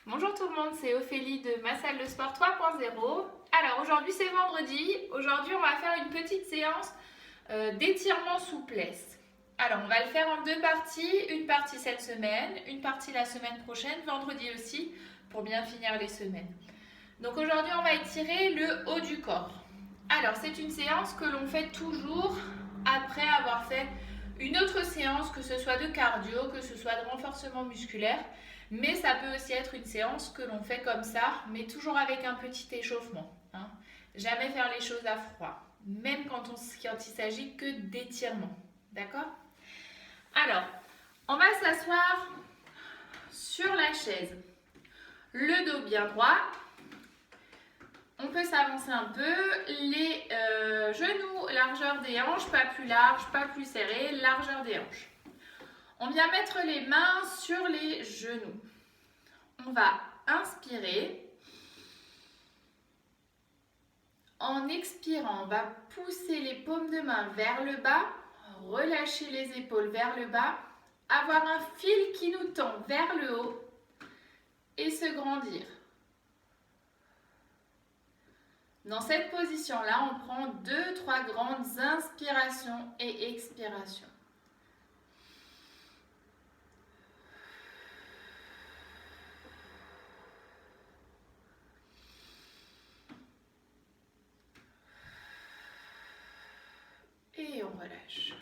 Bonjour tout le monde, c'est Ophélie de ma salle de sport 3.0. Alors aujourd'hui c'est vendredi, aujourd'hui on va faire une petite séance d'étirement souplesse. Alors on va le faire en deux parties, une partie cette semaine, une partie la semaine prochaine, vendredi aussi, pour bien finir les semaines. Donc aujourd'hui on va étirer le haut du corps. Alors c'est une séance que l'on fait toujours après avoir fait une autre séance, que ce soit de cardio, que ce soit de renforcement musculaire. Mais ça peut aussi être une séance que l'on fait comme ça, mais toujours avec un petit échauffement. Jamais faire les choses à froid, même quand il s'agit que d'étirement. D'accord? Alors, on va s'asseoir sur la chaise. Le dos bien droit. On peut s'avancer un peu. Les genoux, largeur des hanches, pas plus large, pas plus serré, largeur des hanches. On vient mettre les mains sur les genoux. On va inspirer. En expirant, on va pousser les paumes de main vers le bas, relâcher les épaules vers le bas, avoir un fil qui nous tend vers le haut et se grandir. Dans cette position-là, on prend 2-3 grandes inspirations et expirations. Et on relâche.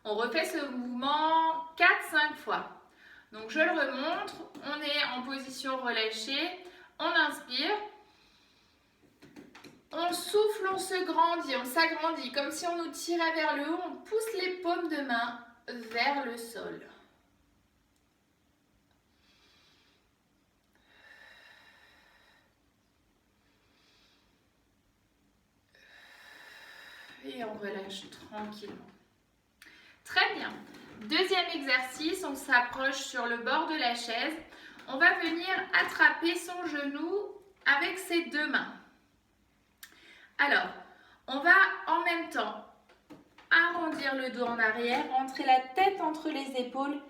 On refait ce mouvement 4-5 fois. Donc je le remontre, on est en position relâchée, on inspire, on souffle, on se grandit, on s'agrandit, comme si on nous tirait vers le haut, on pousse les paumes de main vers le sol. Et on relâche tranquillement. Très bien. Deuxième exercice, on s'approche sur le bord de la chaise. On va venir attraper son genou avec ses deux mains. Alors, on va en même temps arrondir le dos en arrière, rentrer la tête entre les épaules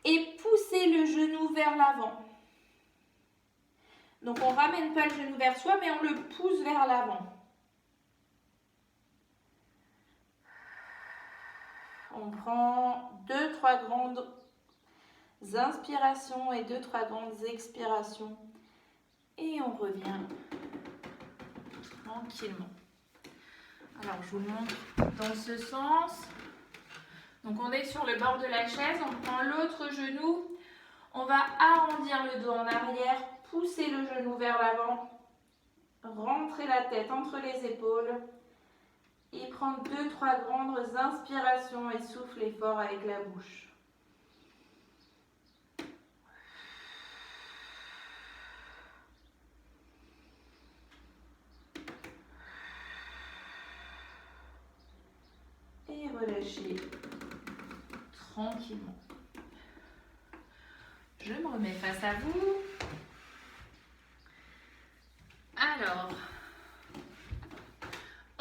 et pousser le genou vers l'avant. Donc on ne ramène pas le genou vers soi, mais on le pousse vers l'avant. On prend 2-3 grandes inspirations et 2-3 grandes expirations. Et on revient tranquillement. Alors je vous montre dans ce sens. Donc on est sur le bord de la chaise, on prend l'autre genou. On va arrondir le dos en arrière, pousser le genou vers l'avant, rentrer la tête entre les épaules. Et prendre 2-3 grandes inspirations et souffler fort avec la bouche. Et relâchez tranquillement. Je me remets face à vous. Alors,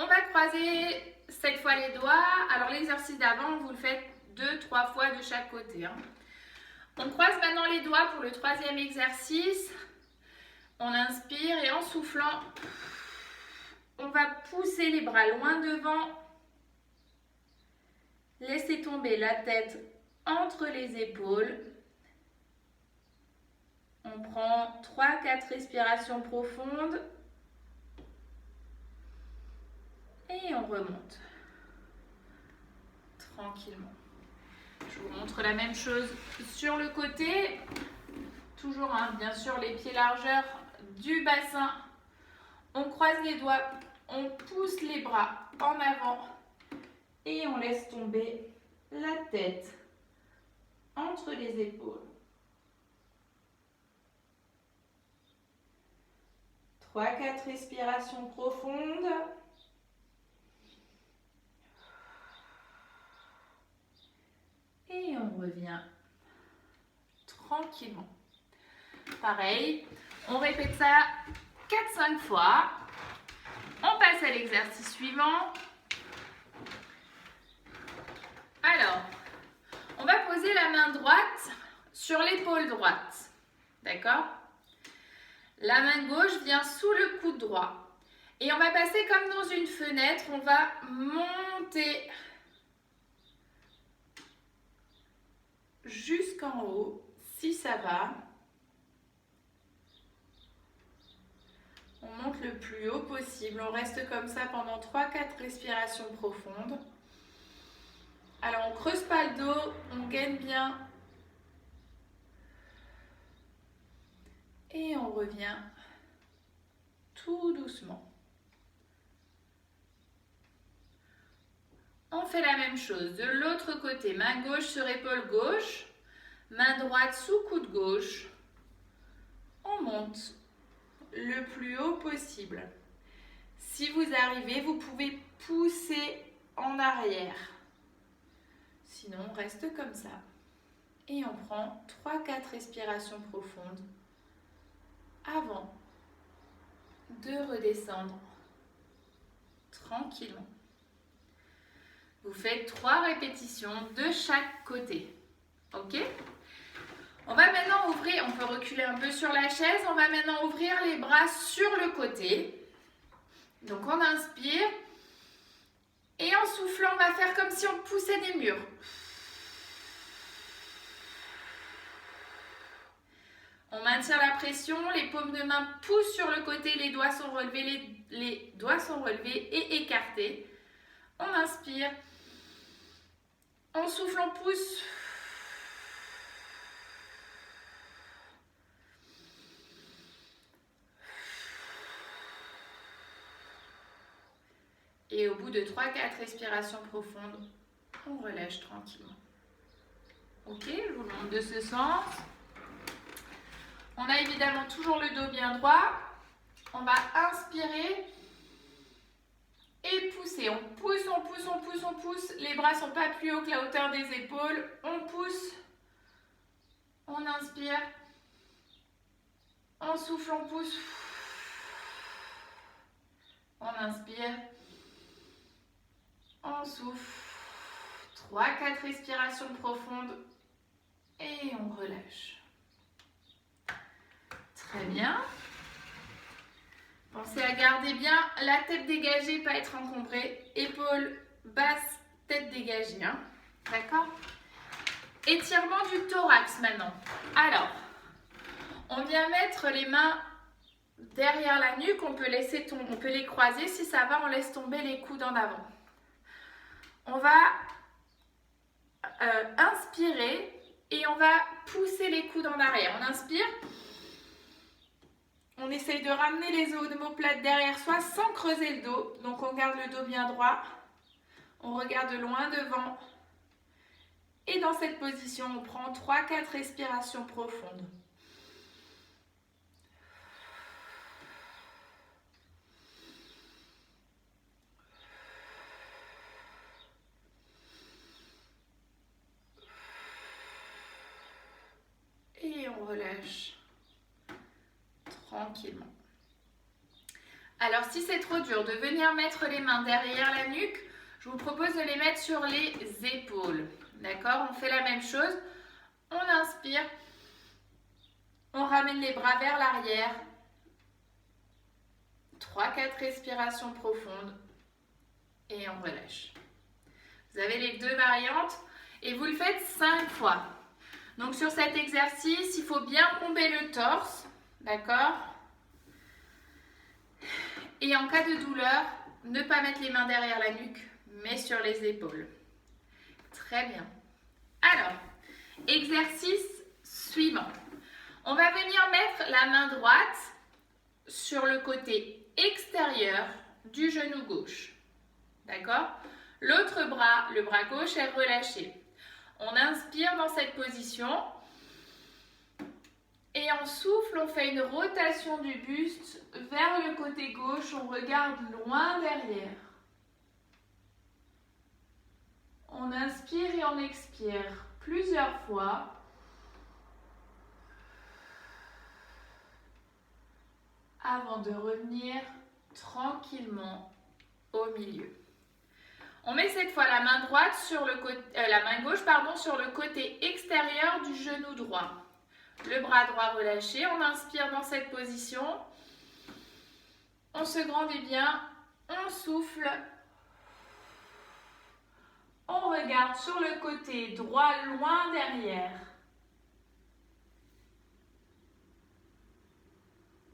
on va croiser cette fois les doigts. Alors l'exercice d'avant, vous le faites 2-3 fois de chaque côté. On croise maintenant les doigts pour le troisième exercice. On inspire et en soufflant, on va pousser les bras loin devant. Laissez tomber la tête entre les épaules. On prend 3-4 respirations profondes. Et on remonte tranquillement. Je vous montre la même chose sur le côté. Toujours, bien sûr, les pieds largeur du bassin. On croise les doigts, on pousse les bras en avant et on laisse tomber la tête entre les épaules. 3-4 respirations profondes. Et on revient tranquillement. Pareil, on répète ça 4-5 fois. On passe à l'exercice suivant. Alors, on va poser la main droite sur l'épaule droite. D'accord? La main gauche vient sous le coude droit. Et on va passer comme dans une fenêtre, on va monter jusqu'en haut, si ça va. On monte le plus haut possible. On reste comme ça pendant 3-4 respirations profondes. Alors, on ne creuse pas le dos, on gaine bien. Et on revient tout doucement. On fait la même chose. De l'autre côté, main gauche sur épaule gauche, main droite sous coude gauche. On monte le plus haut possible. Si vous arrivez, vous pouvez pousser en arrière. Sinon, on reste comme ça. Et on prend 3-4 respirations profondes avant de redescendre tranquillement. Vous faites 3 répétitions de chaque côté. Ok? On va maintenant ouvrir, on peut reculer un peu sur la chaise, on va maintenant ouvrir les bras sur le côté. Donc on inspire et en soufflant, on va faire comme si on poussait des murs. On maintient la pression, les paumes de main poussent sur le côté, les doigts sont relevés, les doigts sont relevés et écartés. On inspire, on souffle, on pousse. Et au bout de 3-4 respirations profondes, on relâche tranquillement. Ok, je vous le montre de ce sens. On a évidemment toujours le dos bien droit. On va inspirer et pousser. On pousse, on pousse, on pousse, on pousse. Les bras ne sont pas plus hauts que la hauteur des épaules. On pousse. On inspire. On souffle, on pousse. On inspire. On souffle. 3-4 respirations profondes. Et on relâche. Très bien. Pensez à garder bien la tête dégagée, pas être encombrée. Épaules basses, tête dégagée. Hein. D'accord? Étirement du thorax maintenant. Alors, on vient mettre les mains derrière la nuque. On peut les croiser. Si ça va, on laisse tomber les coudes en avant. On va inspirer et on va pousser les coudes en arrière. On inspire. On essaye de ramener les omoplates derrière soi sans creuser le dos. Donc on garde le dos bien droit. On regarde loin devant. Et dans cette position, on prend 3-4 respirations profondes. Et on relâche tranquillement. Alors si c'est trop dur de venir mettre les mains derrière la nuque, je vous propose de les mettre sur les épaules. D'accord? On fait la même chose. On inspire. On ramène les bras vers l'arrière. 3-4 respirations profondes. Et on relâche. Vous avez les 2 variantes et vous le faites 5 fois. Donc sur cet exercice, il faut bien bomber le torse. D'accord? Et en cas de douleur, ne pas mettre les mains derrière la nuque, mais sur les épaules. Très bien. Alors, exercice suivant. On va venir mettre la main droite sur le côté extérieur du genou gauche. D'accord? L'autre bras, le bras gauche, est relâché. On inspire dans cette position. Et en souffle, on fait une rotation du buste vers le côté gauche. On regarde loin derrière. On inspire et on expire plusieurs fois. Avant de revenir tranquillement au milieu. On met cette fois la main droite sur le côté, la main gauche sur le côté extérieur du genou droit. Le bras droit relâché, on inspire dans cette position. On se grandit bien, on souffle. On regarde sur le côté droit, loin derrière.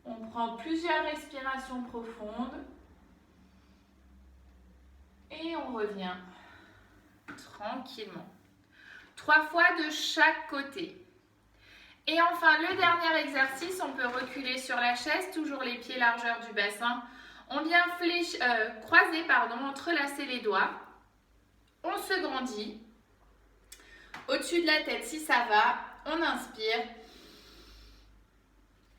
On prend plusieurs respirations profondes. Et on revient tranquillement. 3 fois de chaque côté. Et enfin, le dernier exercice, on peut reculer sur la chaise, toujours les pieds largeur du bassin. On vient croiser, entrelacer les doigts. On se grandit. Au-dessus de la tête, si ça va, on inspire.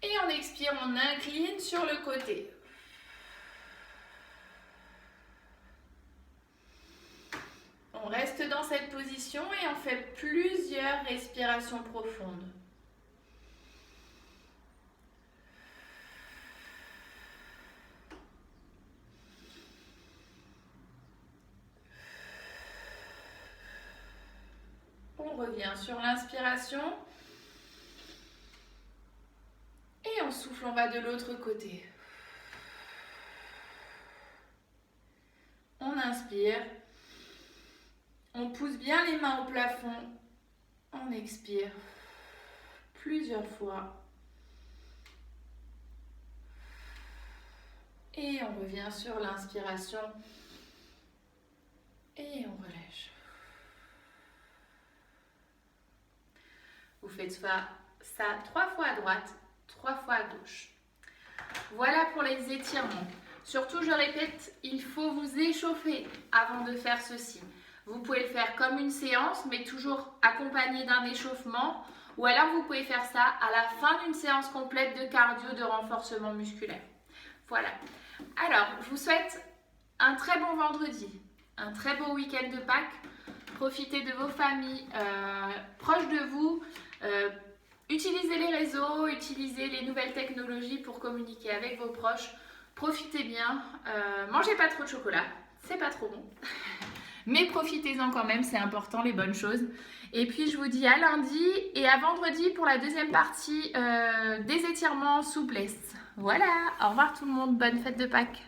Et on expire, on incline sur le côté. On reste dans cette position et on fait plusieurs respirations profondes. On revient sur l'inspiration. Et on souffle, on va de l'autre côté. On inspire. On pousse bien les mains au plafond. On expire plusieurs fois. Et on revient sur l'inspiration. Et on relâche. Vous faites ça 3 fois à droite, 3 fois à gauche. Voilà pour les étirements. Surtout, je répète, il faut vous échauffer avant de faire ceci. Vous pouvez le faire comme une séance, mais toujours accompagné d'un échauffement. Ou alors, vous pouvez faire ça à la fin d'une séance complète de cardio, de renforcement musculaire. Voilà. Alors, je vous souhaite un très bon vendredi, un très beau week-end de Pâques. Profitez de vos familles proches de vous. Utilisez les réseaux, utilisez les nouvelles technologies pour communiquer avec vos proches. Profitez bien. Mangez pas trop de chocolat, c'est pas trop bon. Mais profitez-en quand même, c'est important, les bonnes choses. Et puis je vous dis à lundi et à vendredi pour la deuxième partie des étirements souplesse. Voilà, au revoir tout le monde, bonne fête de Pâques.